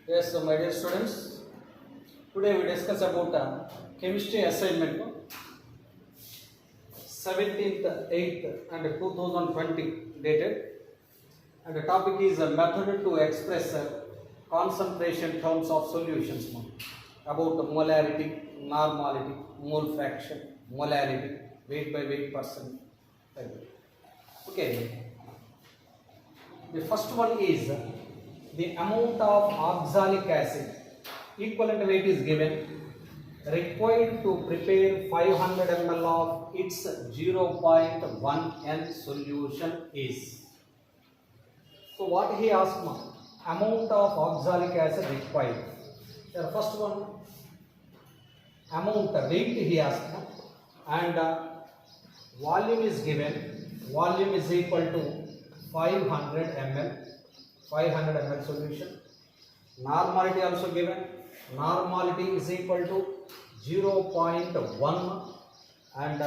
Yes, so my dear students, today we discuss about chemistry assignment 17th 8th and 2020 dated, and the topic is a method to express concentration terms of solutions about molarity, normality, mole fraction, molarity, weight by weight percent. Okay, the first one is the amount of oxalic acid equivalent weight is given required to prepare 500 ml of its 0.1 n solution is. So what he asked, amount of oxalic acid required. The first one, amount weight he asked, and volume is given. Volume is equal to 500 ml. 500 ml solution. Normality also given. Normality is equal to 0.1 and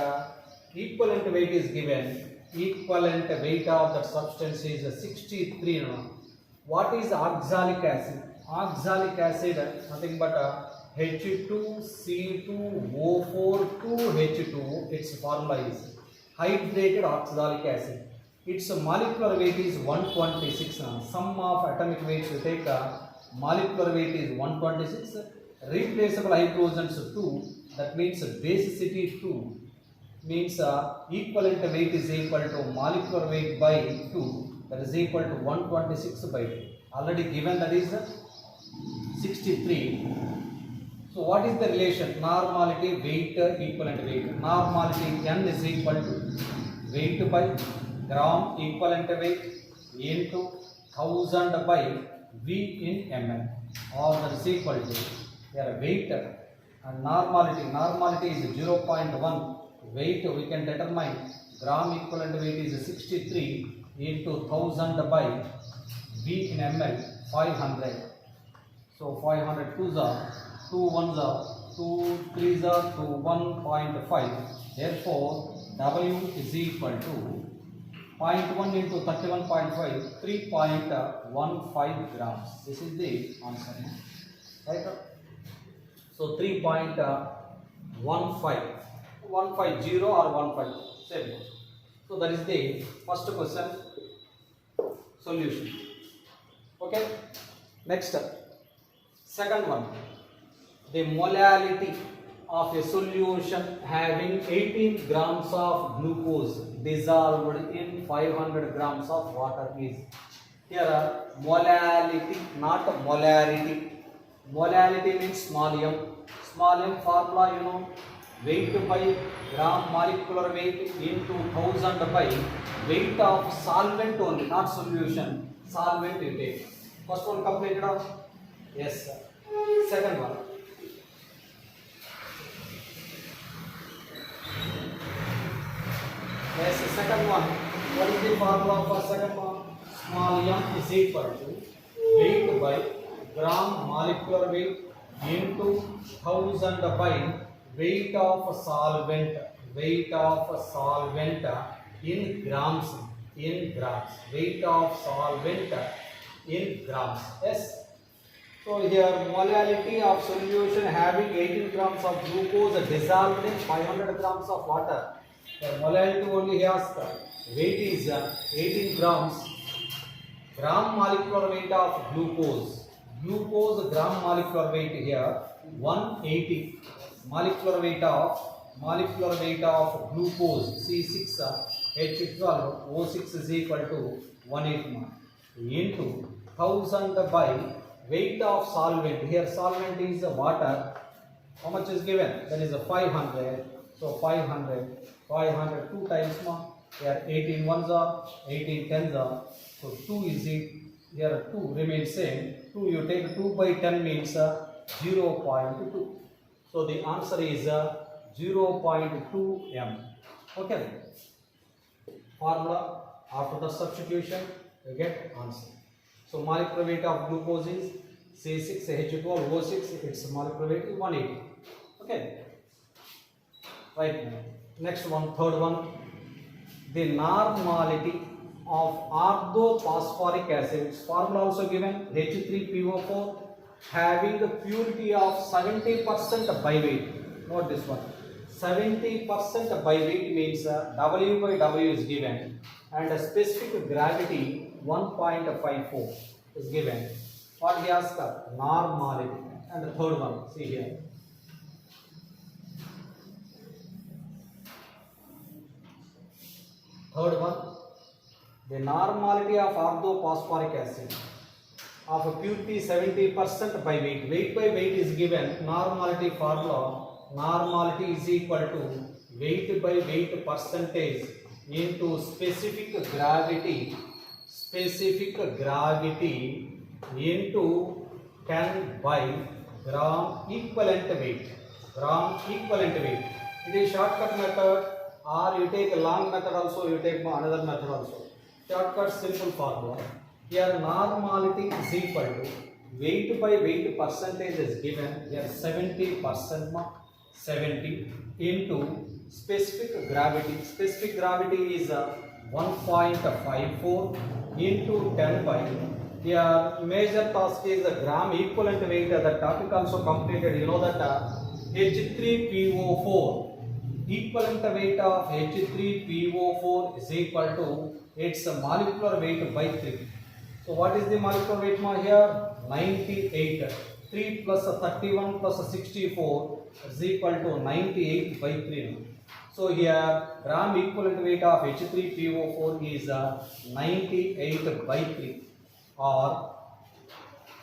equivalent weight is given. Equivalent weight of that substance is 63. What is oxalic acid? Oxalic acid nothing but H2C2O4 2H2. Its formula is hydrated oxalic acid. Its molecular weight is 126. Sum of atomic weights we take molecular weight is 126. Replaceable hydrogens 2. That means basicity 2. Means equivalent weight is equal to molecular weight by 2. That is equal to 126 by 2. Already given, that is 63. So what is the relation? Normality weight equivalent weight. Normality N is equal to weight by gram equivalent weight into 1000 by V in ml, or that is equal to their weight and normality. Normality is 0.1. Weight we can determine gram equivalent weight is 63 into 1000 by V in ml 500. So 500 2s are 2 1s are 2 3s are to 1.5. Therefore W is equal to 0.1 into 31.5, 3.15 grams. This is the answer. Right? So 3.15, 150 or 15. Same. So that is the first question solution. Okay. Next, second one, the molality of a solution having 18 grams of glucose dissolved in 500 grams of water is. Here molality, not molarity. Molality means small m. Small m formula you know, weight by gram molecular weight into 1000 by weight of solvent only, not solution. Solvent you take. First one completed off? Yes sir. Second one. Yes, the second one. What is the formula for second one? Small m is equal to weight by gram molecular weight into 1000 by weight of solvent. Weight of solvent in grams. In grams. Weight of solvent in grams. Yes. So here molality of solution having 18 grams of glucose dissolved in 500 grams of water. The molality only he asked. Weight is 18 grams. Gram molecular weight of glucose. Glucose gram molecular weight here 180. Molecular weight of glucose C6 H12 O6 is equal to 180 into 1000 by weight of solvent. Here solvent is water. How much is given? That is 500. So 500 2 times more. Here 18 ones are 18 tens are. So 2 is it. Here 2 remains same. 2 you take 2 by 10 means 0.2. So the answer is 0.2 m. Okay. Formula after the substitution you get answer. So molecular weight of glucose is C6H12O6. Its molecular weight is 180. Okay. Right. Next one, third one. The normality of orthophosphoric acid. Its formula also given H3PO4 having a purity of 70% by weight. Note this one. 70% by weight means W by W is given and a specific gravity 1.54 is given. What he asked? Normality. And the third one, see here. Third one, the normality of orthophosphoric acid of a purity 70% by weight. Weight by weight is given. Normality formula. Normality is equal to weight by weight percentage into specific gravity into 10 by gram equivalent weight. It is shortcut method, or you take a long method also, you take another method also. Shortcut simple formula. Here normality is equal to weight by weight percentage is given. Here 70%. 70 into specific gravity. Specific gravity is 1.54 into 10 by. Here major task is the gram equivalent weight. The topic also completed. You know that H3PO4 equivalent weight of H3PO4 is equal to its molecular weight by 3. So what is the molecular weight here? 98. 3 plus 31 plus 64 is equal to 98 by 3. So here gram equivalent weight of H3PO4 is 98 by 3, or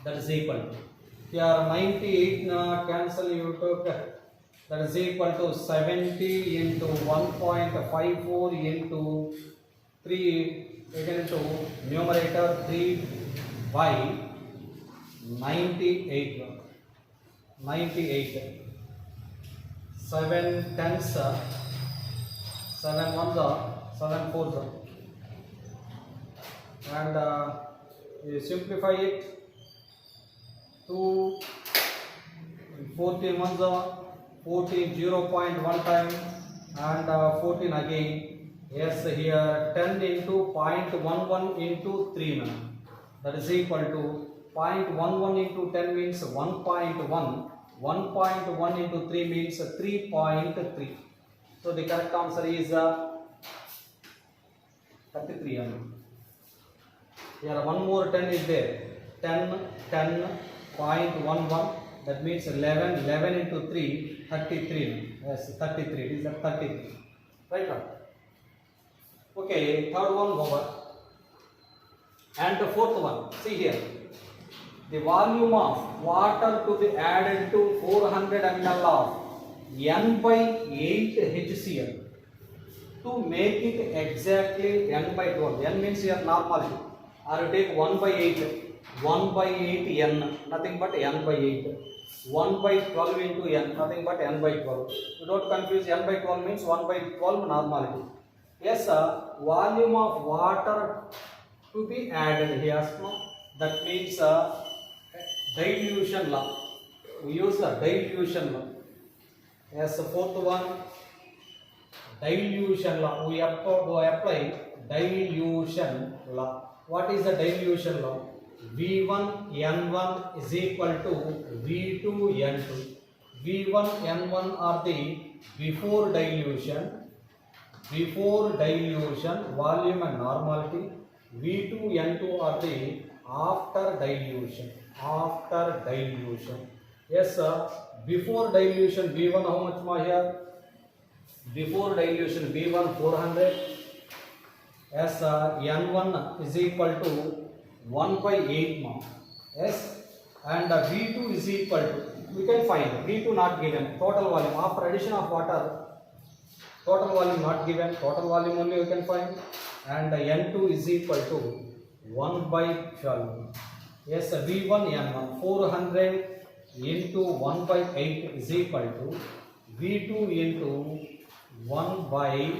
that is equal to, here 98 cancel, you took, that is equal to 70 into 1.54 into 3, taken into numerator 3 by 98. 7 tens, 7 ones, 7 fours, and you simplify it. 2 14 ones, 14 0.1 time, and 14 again. Yes, here 10 into 0.11 into 3, that is equal to 0.11 into 10 means 1.1. 1.1 into 3 means 3.3. So the correct answer is 33. Here one more 10 is there. 10.11. That means 11. 11 into 3, 33. Yes, 33. It is 33. Right on. Okay, third one over. And the fourth one. See here. The volume of water to be added to 400 ml of N by 8 HCl to make it exactly N by 12. N means here normality. Or you take 1 by 8. 1 by 8 N, nothing but N by 8. 1 by 12 into N, nothing but N by 12. You don't confuse. N by 12 means 1 by 12 normality. Yes, volume of water to be added here. That means dilution law. We use the dilution law. Yes, the fourth one, dilution law. We apply dilution law. What is the dilution law? V1 N1 is equal to V2 N2. V1 N1 are the before dilution, volume and normality. V2 N2 are the after dilution. Yes, sir. Before dilution V1 how much more here? Before dilution V1 400. Yes, N1 is equal to 1 by 8 more. Yes, and V2 is equal to, we can find V2 not given. Total volume after addition of water. Total volume not given. Total volume only we can find. And N2 is equal to 1 by 12. Yes, V1 N1 400 into 1 by 8 is equal to V2 into 1 by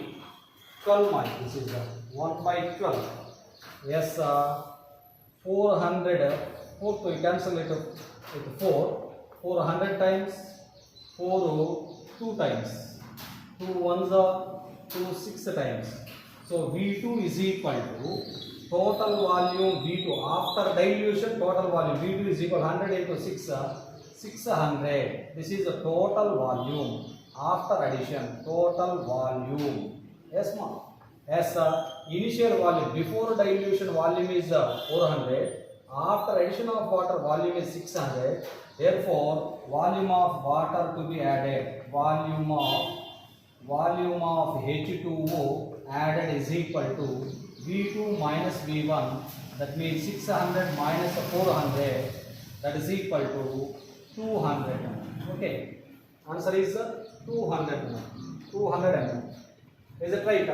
12. This is 1 by 12. Yes, 400. 4 to cancel it with 4. 400 times 4 2 times. 2 ones are 2 6 times. So V2 is equal to total volume V2 after dilution, total volume V2 is equal 100 into 6, 600. This is the total volume after addition, total volume. Yes ma? Yes, initial volume before dilution volume is 400, after addition of water volume is 600. Therefore volume of water to be added, volume of H2O added is equal to V2 minus V1, that means 600 minus 400, that is equal to 200. Okay, answer is 200 ml. Is it right?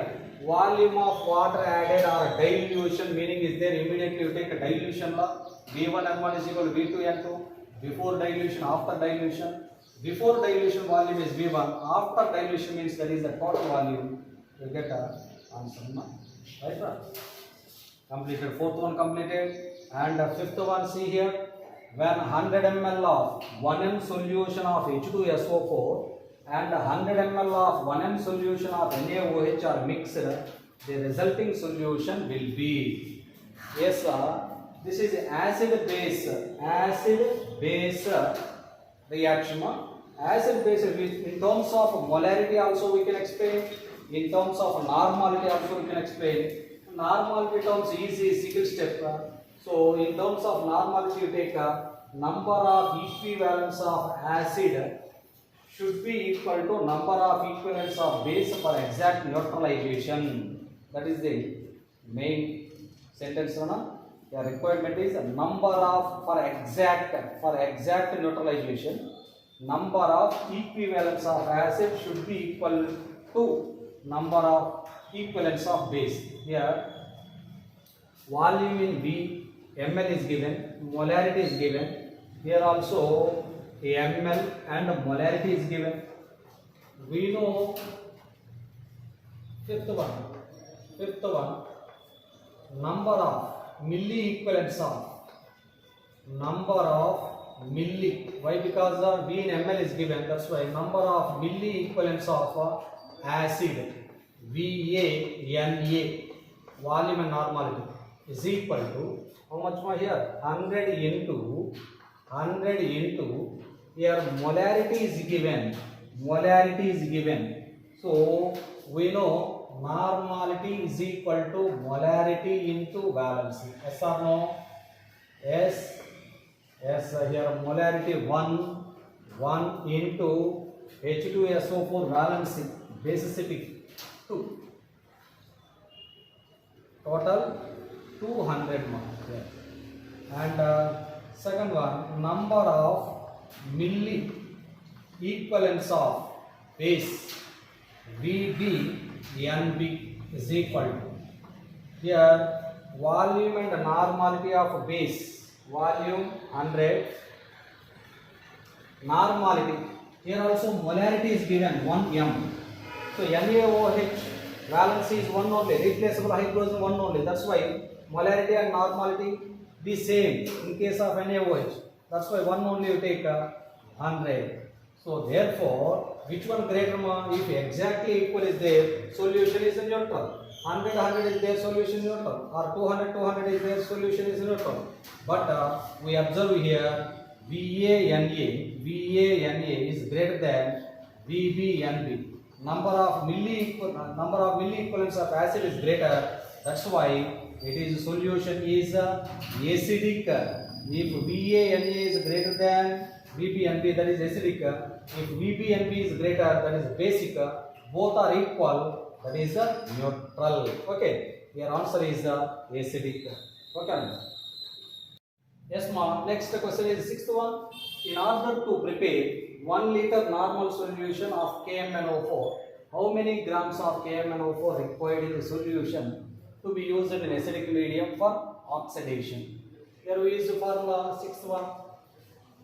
Volume of water added or dilution meaning is there, immediately you take a dilution law, V1 N1 is equal to V2 N2, before dilution, after dilution. Before dilution volume is V1, after dilution means that is the total volume, you get a answer. Right? Completed, fourth one completed. And fifth one, see here, when 100 ml of 1m solution of H2SO4 and 100 ml of 1m solution of NaOH are mixed, the resulting solution will be, yes sir, this is acid base reaction. Acid base in terms of molarity also we can explain, in terms of normality also we can explain. Normality terms easy single step. So in terms of normality you take a number of equivalents of acid should be equal to number of equivalents of base for exact neutralization. That is the main sentence. The requirement is a number of for exact neutralization, number of equivalents of acid should be equal to number of equivalents of base. Here volume in V, ml is given, molarity is given. Here also ml and molarity is given. We know fifth one, number of milli equivalents of, number of milli, why? Because V in ml is given, that's why number of milli equivalents of acid VA volume and normality is equal to how much more here, 100 into here molarity is given, so we know normality is equal to molarity into valency. Yes or no? Yes, here molarity 1 into H2SO4 valency basicity 2, total 200 marks. Yeah. And second one, number of milli equivalents of base VB/NB is equal to, here volume and normality of base, volume 100, normality, here also molarity is given 1m. So NaOH valency is 1 only, replaceable hydrogen 1 only, that's why molarity and normality the same in case of NaOH, that's why 1 only you take 100. So therefore which one greater? If exactly equal is there, solution is neutral. 100 is there, solution neutral, or 200 is there, solution is neutral. But we observe here VA/NA is greater than VB/NB. Number of milli equivalents of acid is greater, that's why it is solution is acidic. If VA/NA is greater than VB/NB, that is acidic. If VB/NB is greater, that is basic. Both are equal, that is neutral. Okay, your answer is acidic. Okay. Yes ma'am. Next question is sixth one. In order to prepare 1 liter normal solution of KMnO4, how many grams of KMnO4 required in the solution to be used in acidic medium for oxidation? Here we use the formula sixth one.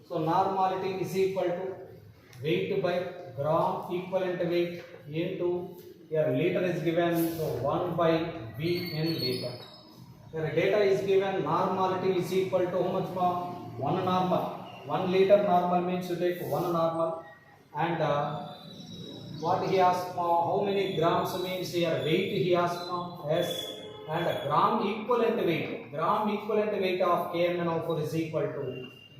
So normality is equal to weight by gram equivalent weight into, here liter is given, so 1 by V in liter. Here data is given, normality is equal to how much more? 1 normal. 1 liter normal means you take 1 normal, and what he asked for, how many grams means here weight he asked for. Yes, and gram equivalent weight of KMnO4 is equal to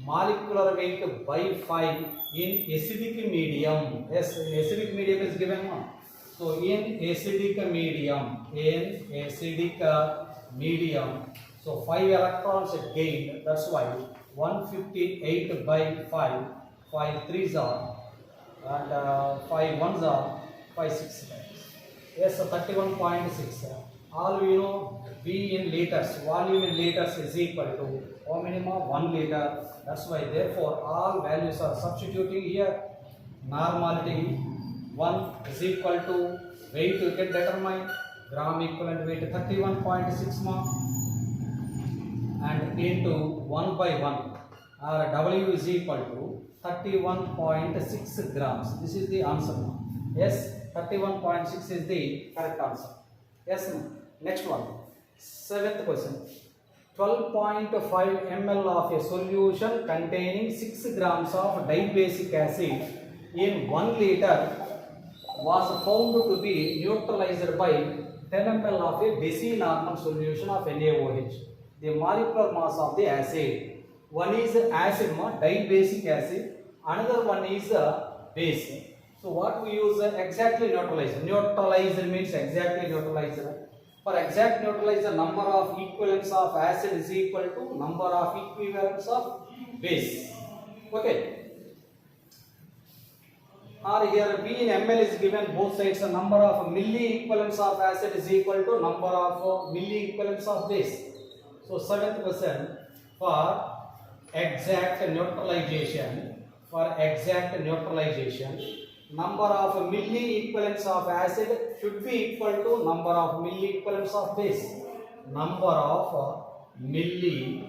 molecular weight by 5 in acidic medium. Yes, in acidic medium is given. So in acidic medium, so 5 electrons gained. That's why 158 by 5, 5 3s are, and 5 1s are, 5 6 times. Yes, so 31.6. All we know, V in liters, volume in liters is equal to how many more? 1 liter. That's why, therefore, all values are substituting here. Normality 1 is equal to weight you can determine, gram equivalent weight 31.6 more, and into 1 by 1, or W is equal to 31.6 grams. This is the answer. Yes, 31.6 is the correct answer. Yes, next one. 7th question. 12.5 ml of a solution containing 6 grams of dibasic acid in 1 liter was found to be neutralized by 10 ml of a decinormal solution of NaOH. The molecular mass of the acid. One is acid, dibasic acid. Another one is base. So what we use? Exactly neutralizer. Neutralizer means exactly neutralizer. For exact neutralizer, number of equivalents of acid is equal to number of equivalents of base. Okay. Or here B in ml is given, both sides. The number of milli equivalents of acid is equal to number of milli equivalents of base. So 7th question, for exact neutralization, number of milli equivalents of acid should be equal to number of milli equivalents of base. Number of milli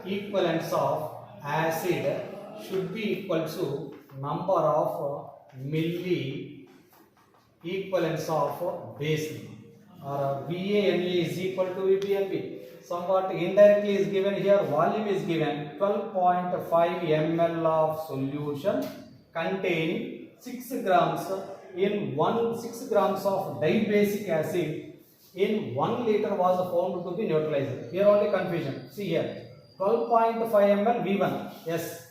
equivalents of acid should be equal to number of milli equivalents of base. Or VANA is equal to VBNB. Somewhat indirectly is given here. Volume is given 12.5 ml of solution containing 6 grams in 6 grams of dibasic acid in 1 liter was found to be neutralized. Here only confusion. See here, 12.5 ml V1. Yes.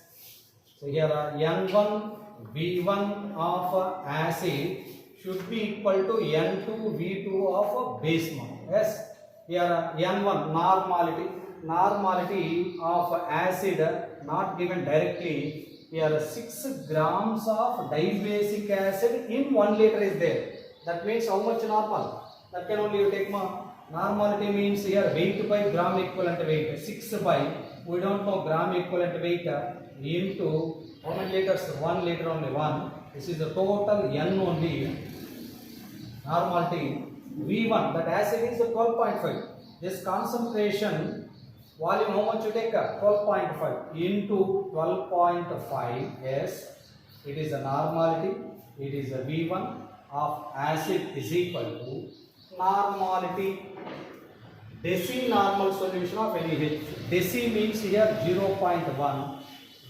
So here N1 V1 of acid should be equal to N2 V2 of base. Yes. Here N1 normality of acid not given directly. Here 6 grams of dibasic acid in 1 liter is there. That means how much normal? That can only you take normality means here weight by gram equivalent weight. 6 by, we don't know gram equivalent weight, into how many liters? 1 liter only 1. This is the total N only. Normality V1, that acid is 12.5. This concentration volume, how much you take? 12.5 into 12.5. Yes, it is a normality. It is a V1 of acid is equal to normality decinormal solution of NaH. Deci means here 0.1.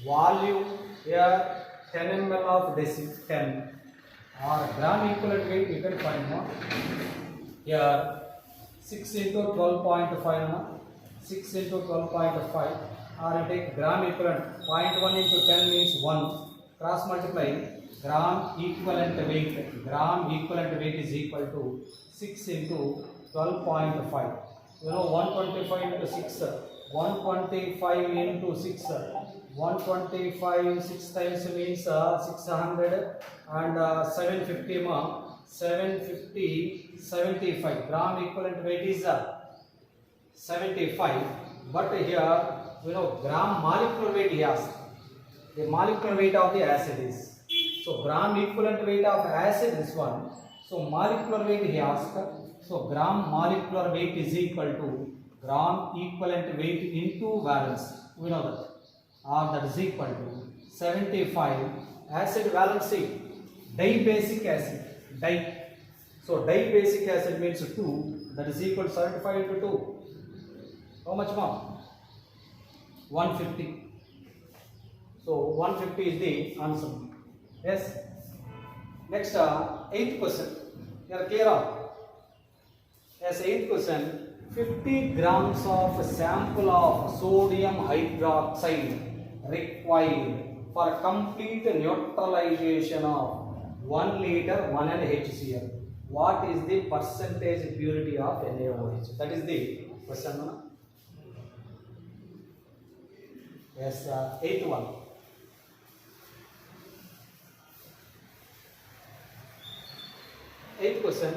Volume here 10 ml of deci, 10. Or gram equivalent weight you can find more. Here 6 into 12.5, 6 into 12.5, or you take gram equivalent, 0.1 into 10 means 1, cross multiply, gram equivalent weight is equal to 6 into 12.5. You know 125 into 6, 125 into 6, 125 6 times means 600, and 750 more. 750, 75. Gram equivalent weight is 75. But here, gram molecular weight he asked. The molecular weight of the acid is. So, gram equivalent weight of acid is 1. So, molecular weight he asked. So, gram molecular weight is equal to gram equivalent weight into valence. We know that. Or that is equal to 75. Acid valency. Dibasic acid. So dibasic acid means 2, that is equal to 75 into 2. How much more? 150. So 150 is the answer. Yes. Next 8th question. You are clear on? Yes, 8th question. 50 grams of sample of sodium hydroxide required for complete neutralization of 1 liter 1 HCl. What is the percentage purity of NaOH? That is the question. Yes, eighth one. Eighth question.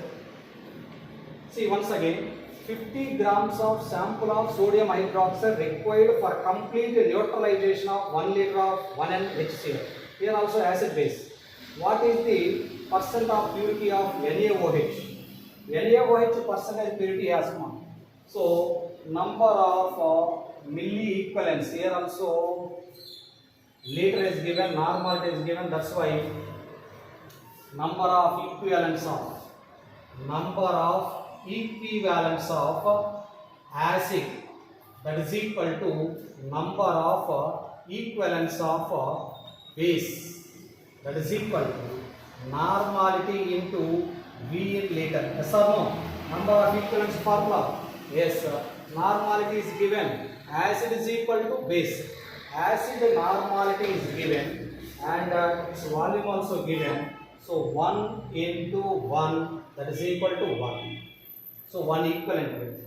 See once again, 50 grams of sample of sodium hydroxide required for complete neutralization of 1 liter of 1 HCl. Here also acid base. What is the percent of purity of NaOH? NaOH percentage purity has come. So number of milli equivalents, here also liter is given, normality is given, that's why number of equivalents of acid, that is equal to number of equivalents of base, that is equal to normality into V in liter. Yes or no? Number of equivalents formula. Yes, normality is given. Acid is equal to base. Acid normality is given and its volume also given. So 1 into 1, that is equal to 1. So 1 equivalent weight.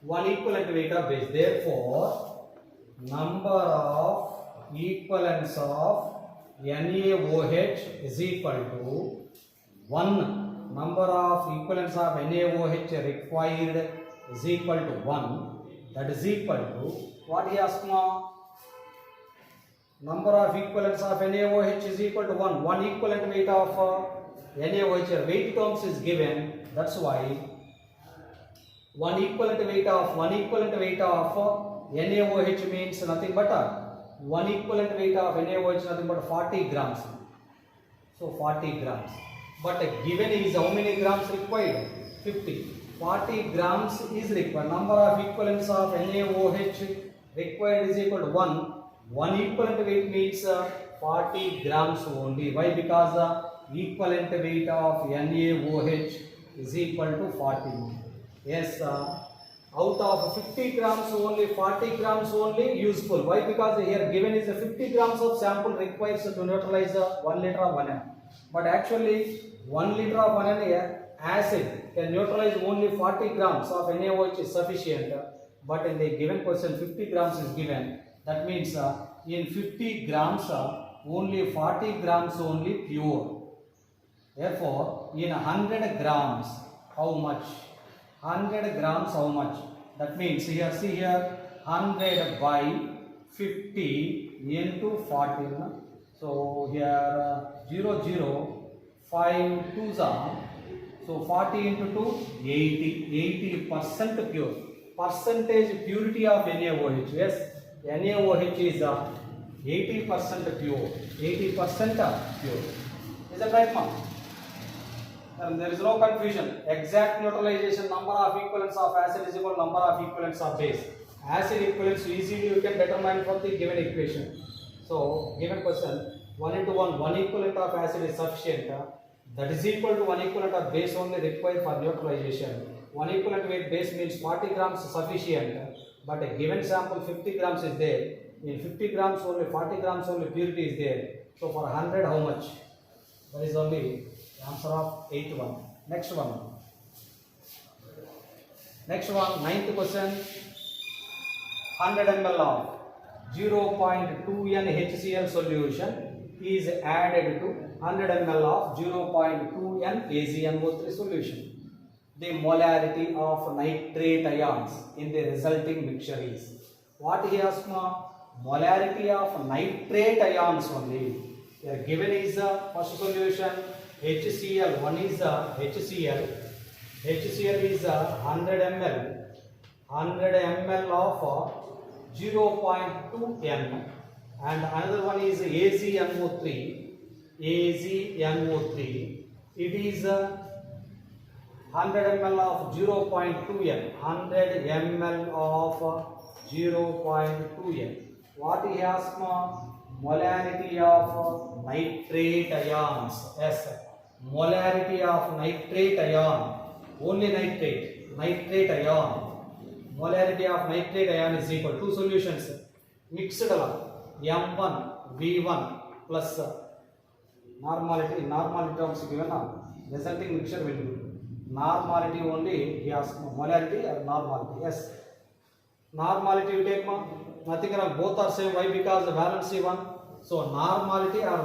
1 equivalent weight of base. Therefore, number of equivalents of NaOH is equal to 1. Number of equivalents of NaOH required is equal to 1. That is equal to what he asked now? Number of equivalents of NaOH is equal to 1. 1 equivalent weight of NaOH weight terms is given. That's why 1 equivalent weight of NaOH means nothing but 1 equivalent weight of NaOH is nothing but 40 grams. So 40 grams. But given is how many grams required? 50. 40 grams is required. Number of equivalents of NaOH required is equal to 1. 1 equivalent weight means 40 grams only. Why? Because the equivalent weight of NaOH is equal to 40. Yes, out of 50 grams only, 40 grams only useful. Why? Because here given is 50 grams of sample requires to neutralize 1 liter of 1N. But actually 1 liter of 1N acid can neutralize only 40 grams of NaOH is sufficient. But in the given question 50 grams is given. That means in 50 grams only 40 grams only pure. Therefore in 100 grams how much? 100 grams how much? That means here see here 100 by 50 into 40. So here 0, 5 2s are. So 40 into 2 80. 80% pure. Percentage purity of NaOH. Yes. NaOH is 80% pure. 80% pure. Is that right, ma'am? And there is no confusion. Exact neutralization number of equivalents of acid is equal to number of equivalents of base. Acid equivalents easily you can determine from the given equation. So given question 1 into 1 equivalent of acid is sufficient. That is equal to 1 equivalent of base only required for neutralization. 1 equivalent weight base means 40 grams is sufficient. But a given sample 50 grams is there. In 50 grams only 40 grams only purity is there. So for 100 how much? That is only the answer of 8th one. Next one. Next one, 9th question. 100 ml of 0.2N HCl solution is added to 100 ml of 0.2N AgNO3 solution. The molarity of nitrate ions in the resulting mixture is. What he asked now? Molarity of nitrate ions only. Here given is the first solution HCl. One is HCl. HCl is 100 ml. 100 ml of 0.2N. And another one is AgNO3. AgNO3. It is 100 ml of 0.2N. 100 ml of 0.2N. What he asked now? Molarity of nitrate ions. Yes, molarity of nitrate ion. Only nitrate. Nitrate ion molarity of nitrate ion is equal to solutions mixed M1 V1 plus normality terms given resulting mixture will be normality only. He asked molarity or normality. Yes, normality you take nothing wrong, both are same. Why? Because the valency one. So normality or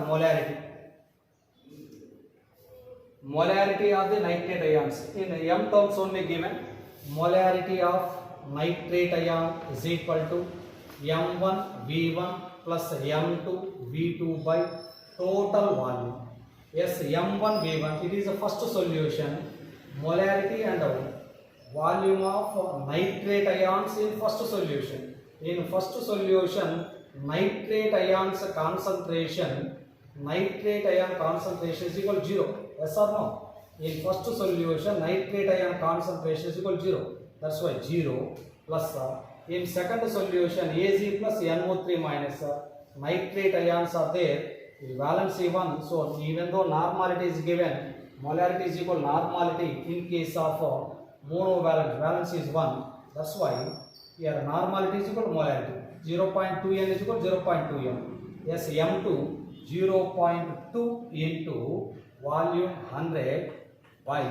molarity of the nitrate ions in M terms only given. Molarity of nitrate ion is equal to M1 V1 plus M2 V2 by total volume. Yes, M1 V1, it is the first solution. Molarity and volume of nitrate ions in first solution. In first solution, nitrate ion concentration is equal to 0. Yes or no? In first solution, nitrate ion concentration is equal to 0. That's why 0 plus in second solution, Ag plus NO3 minus nitrate ions are there. Valency 1. So even though normality is given, molarity is equal to normality in case of monovalent, valency is 1. That's why here normality is equal to molarity. 0.2n is equal to 0.2m. Yes, M2 0.2 into volume 100 by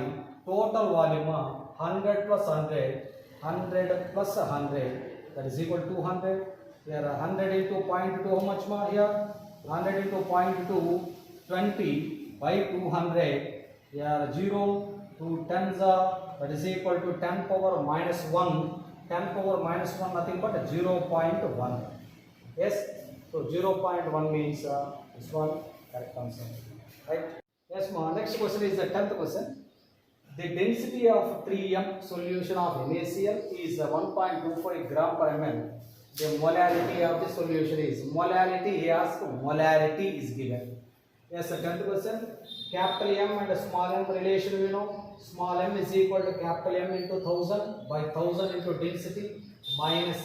total volume 100 plus 100, 100 plus 100, that is equal to 200. Here 100 into 0.2, how much more here? 100 into 0.2, 20 by 200. Here 0 to 10, that is equal to 10 power minus 1. 10 power minus 1 nothing but 0.1. Yes, so 0.1 means this one correct answer. Right? Yes, next question is the 10th question. The density of 3m solution of NaCl is 1.25 gram per ml. The molarity of the solution is molarity. He asked molarity is given. Yes, the 10th question. Capital M and small m relation we know. Small m is equal to capital M into 1000 by 1000 into density minus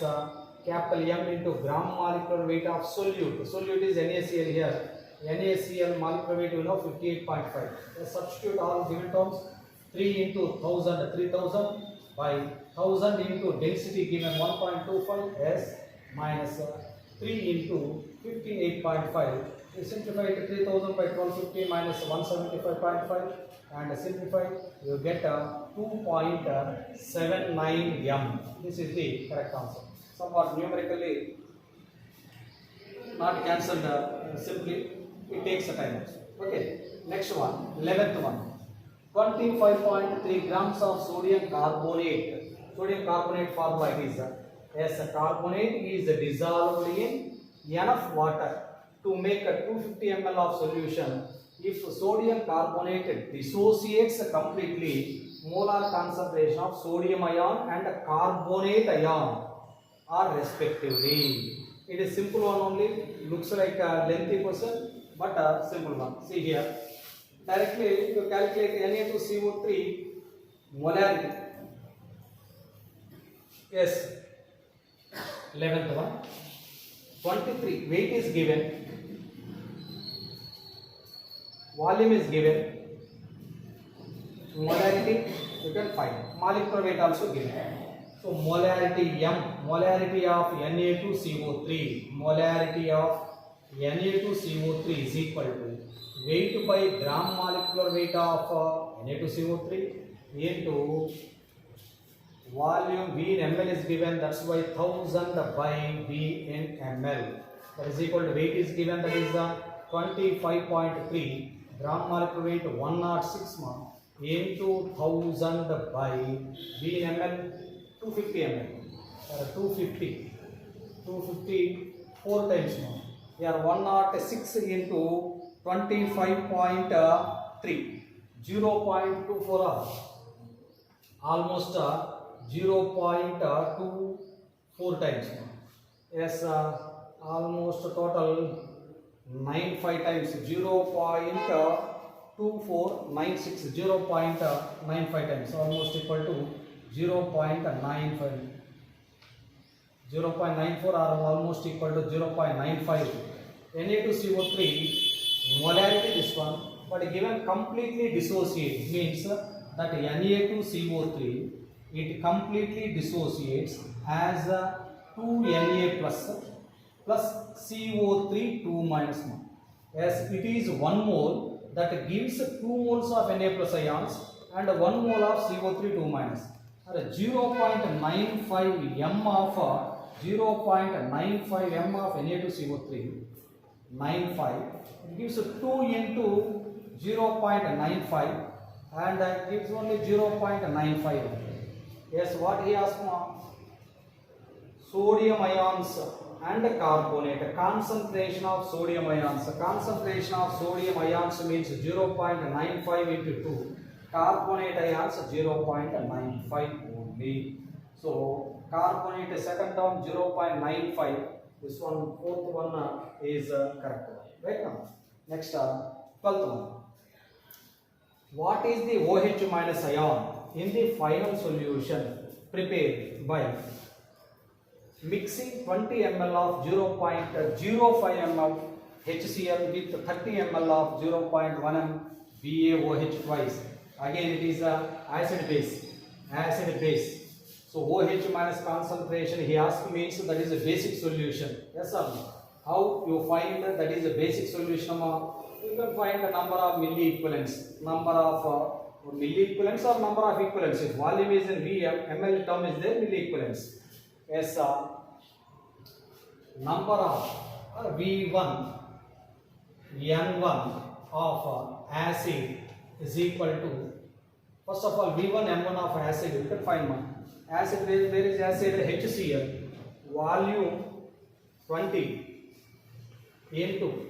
capital M into gram molecular weight of solute. Solute is NaCl here. NaCl molecular weight we know 58.5. Let's substitute all given terms. 3 into 1000, 3000 by 1000 into density given 1.25 s minus 3 into 58.5. We simplify it 3000 by 1250 minus 175.5 and simplify, you get 2.79 m. This is the correct answer. Somewhat numerically not cancelled simply, it takes a time. Okay, next one, 11th one. 25.3 grams of sodium carbonate. Sodium carbonate formula is as a carbonate is dissolved in enough water to make a 250 ml of solution. If sodium carbonate dissociates completely, molar concentration of sodium ion and carbonate ion are respectively. It is simple one only. Looks like a lengthy question, but a simple one. See here. Directly you calculate Na2CO3 molarity. Yes, 11th one. 23 weight is given, volume is given, molarity you can find, molecular weight also given. So molarity M, molarity of Na2CO3, molarity of Na2CO3 is equal to weight by gram molecular weight of Na2CO3 into volume V in ml is given, that's why 1000 by V in ml. That is equal to weight is given, that is 25.3 gram molecular weight 106 into 1000 by V in ml 250 ml. 250 4 times more. Here 106 into 25.3 0.24 hours, almost 0.24 times. Yes, almost total 95 times 0.2496, 0.95 times, almost equal to 0.95, 0.94 or almost equal to 0.95. Na2CO3 molarity this one, but given completely dissociate means that Na2CO3 it completely dissociates as 2Na plus CO3 2 minus 1. As it is 1 mole that gives 2 moles of Na plus ions and 1 mole of CO3 2 minus. 0.95 m of 0.95 m of Na2CO3 95, it gives 2 into 0.95 and that gives only 0.95. Yes, what he asked now? Sodium ions and carbonate. Concentration of sodium ions. Concentration of sodium ions means 0.95 into 2. Carbonate ions 0.95 only. So carbonate second term 0.95. This one fourth one is correct. Right now. Next 12th one. What is the OH minus ion in the final solution prepared by mixing 20 ml of 0.05 m of HCl with 30 ml of 0.1 m BaOH twice. Again it is a acid base. So OH minus concentration he asked means that is a basic solution. Yes or no? How you find that is a basic solution? You can find the number of milli equivalents, number of milli equivalents or number of equivalents. If volume is in Vm, ml term is there, milli equivalents. Yes, number of V1 N1 of acid is equal to, first of all, V1 M1 of acid. You can find one. Acid, where is acid? HCl. Volume 20 into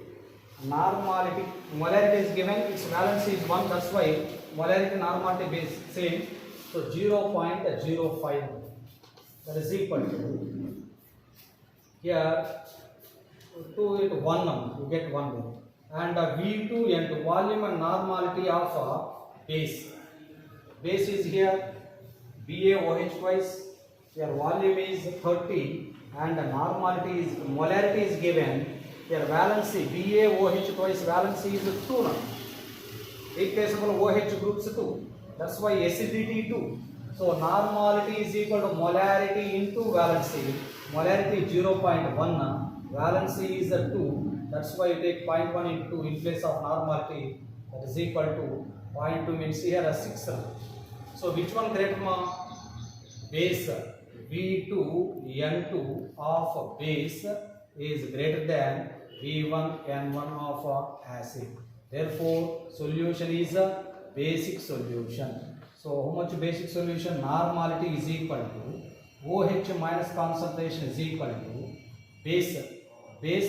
normality. Molarity is given, its valency is 1, that's why molarity normality is same. So 0.05. That is equal to, here 2 into 1 you get 1 more. And V2 N2, volume and normality of base. Base is here BaOH twice, your volume is 30 and normality is, molarity is given, your valency BaOH twice, valency is 2 now. Replaceable OH groups 2, that's why acidity 2. So normality is equal to molarity into valency. Molarity 0.1, valency is 2, that's why you take 0.1 into 2 in place of normality, that is equal to 0.2 means here a 6. So which one greater? Base V2 N2 of base is greater than V1 N1 of acid. Therefore solution is a basic solution. So how much basic solution? Normality is equal to OH minus concentration is equal to base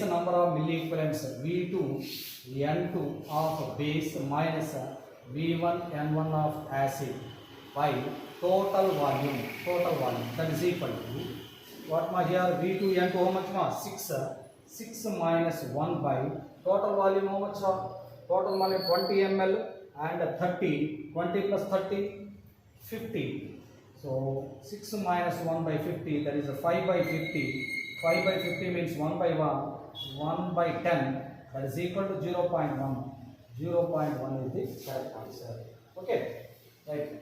number of milli equivalents V2 N2 of base minus V1 N1 of acid by total volume that is equal to what ma here V2 N2 how much ma 6 minus 1 by total volume how much? Total volume 20 ml and 30, 20 plus 30 50. So 6 minus 1 by 50, that is a 5 by 50. 5 by 50 means 1 by 1 by 10, that is equal to 0.1. 0.1 is the correct answer. Okay, right.